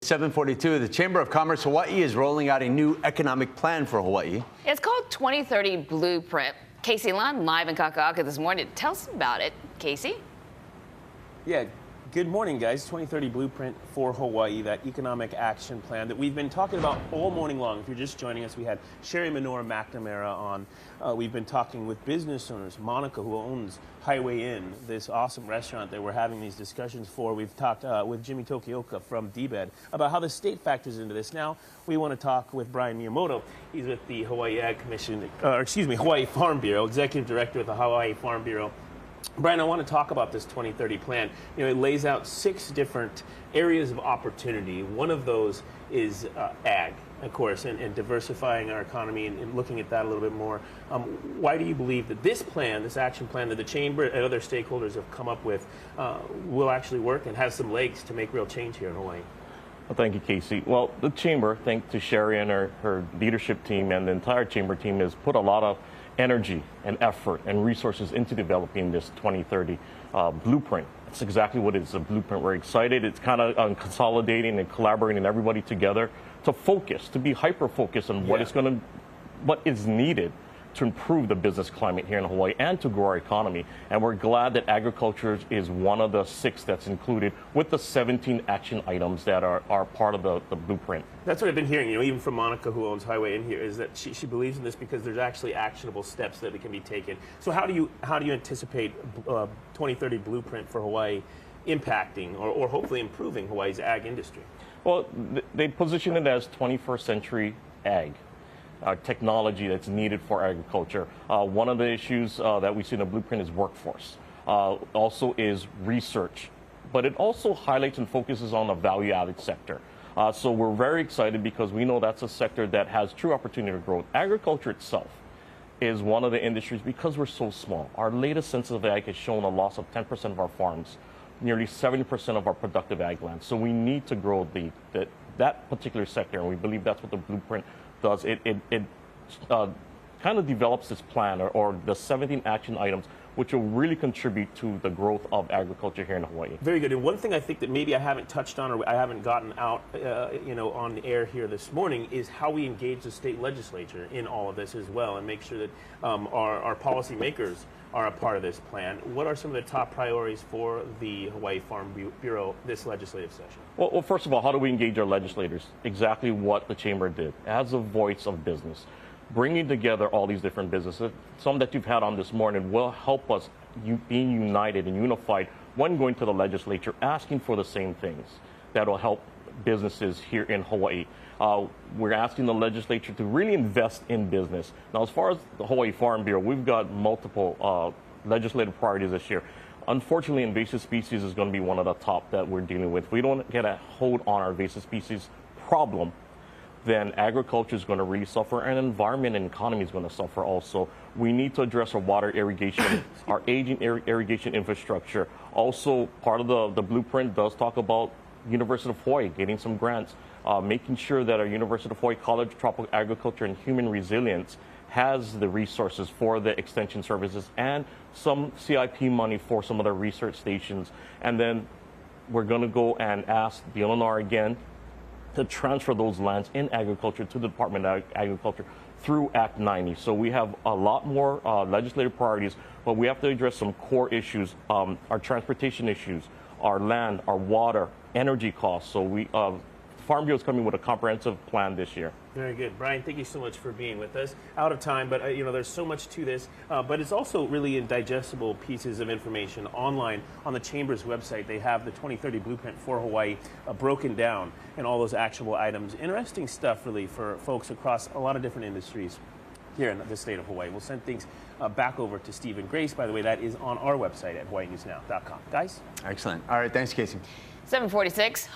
7:42, the Chamber of Commerce Hawaii is rolling out a new economic plan for Hawaii. It's called 2030 Blueprint. Casey Lund, live in Kaka'aka this morning. Tell us about it, Casey. Yeah, good morning, guys. 2030 Blueprint for Hawaii, that economic action plan that we've been talking about all morning long. If you're just joining us, we had Sherry Minora McNamara on. We've been talking with business owners, Monica, who owns Highway Inn, this awesome restaurant that we're having these discussions for. We've talked with Jimmy Tokioka from DBED about how the state factors into this. Now we want to talk with Brian Miyamoto. He's with the Hawaii Ag Commission, Hawaii Farm Bureau, Executive Director with the Hawaii Farm Bureau. Brian, I want to talk about this 2030 plan. You know, it lays out 6 different areas of opportunity. One of those is ag, of course, and diversifying our economy and looking at that a little bit more. Why do you believe that this plan, this action plan that the Chamber and other stakeholders have come up with will actually work and has some legs to make real change here in Hawaii? Well, thank you, Casey. Well, the Chamber, thanks to Sherry and her leadership team and the entire Chamber team, has put a lot of energy and effort and resources into developing this 2030 blueprint. That's exactly what it is, a blueprint. We're excited. It's kind of consolidating and collaborating everybody together to focus, to be hyper-focused on what is needed to improve the business climate here in Hawaii and to grow our economy. And we're glad that agriculture is one of the 6 that's included with the 17 action items that are part of the blueprint. That's what I've been hearing, even from Monica, who owns Highway Inn here, is that she believes in this because there's actually actionable steps that can be taken. So how do you anticipate 2030 Blueprint for Hawaii impacting or hopefully improving Hawaii's ag industry? Well, they position it as 21st century ag. Technology that's needed for agriculture. One of the issues that we see in the blueprint is workforce. Also is research, but it also highlights and focuses on the value-added sector. So we're very excited because we know that's a sector that has true opportunity to grow. Agriculture itself is one of the industries because we're so small. Our latest census of ag has shown a loss of 10% of our farms, nearly 70% of our productive ag land. So we need to grow that particular sector, and we believe that's what the blueprint does. It kind of develops this plan or the 17 action items which will really contribute to the growth of agriculture here in Hawaii. Very good. And one thing I think that maybe I haven't touched on or I haven't gotten out on the air here this morning is how we engage the state legislature in all of this as well and make sure that our policymakers are a part of this plan. What are some of the top priorities for the Hawaii Farm Bureau this legislative session? Well, first of all, how do we engage our legislators? Exactly what the Chamber did, as a voice of business. Bringing together all these different businesses, some that you've had on this morning, will help us being united and unified when going to the legislature, asking for the same things that will help businesses here in Hawaii. We're asking the legislature to really invest in business. Now, as far as the Hawaii Farm Bureau, we've got multiple legislative priorities this year. Unfortunately, invasive species is going to be one of the top that we're dealing with. If we don't get a hold on our invasive species problem, then agriculture is going to really suffer, and environment and economy is going to suffer also. We need to address our water irrigation, our aging irrigation infrastructure. Also, part of the blueprint does talk about University of Hawaii getting some grants, making sure that our University of Hawaii College of Tropical Agriculture and Human Resilience has the resources for the extension services and some CIP money for some of the research stations. And then we're going to go and ask the DLNR again to transfer those lands in agriculture to the Department of Agriculture through Act 90. So we have a lot more legislative priorities, but we have to address some core issues, our transportation issues, our land, our water, energy costs. So Farm Bureau is coming with a comprehensive plan this year. Very good. Brian, thank you so much for being with us. Out of time, but there's so much to this, but it's also really in digestible pieces of information online on the Chamber's website. They have the 2030 Blueprint for Hawaii broken down and all those actionable items. Interesting stuff, really, for folks across a lot of different industries here in the state of Hawaii. We'll send things back over to Steve and Grace. By the way, that is on our website at hawaiinewsnow.com. Guys? Excellent. All right, thanks, Casey. 7:46.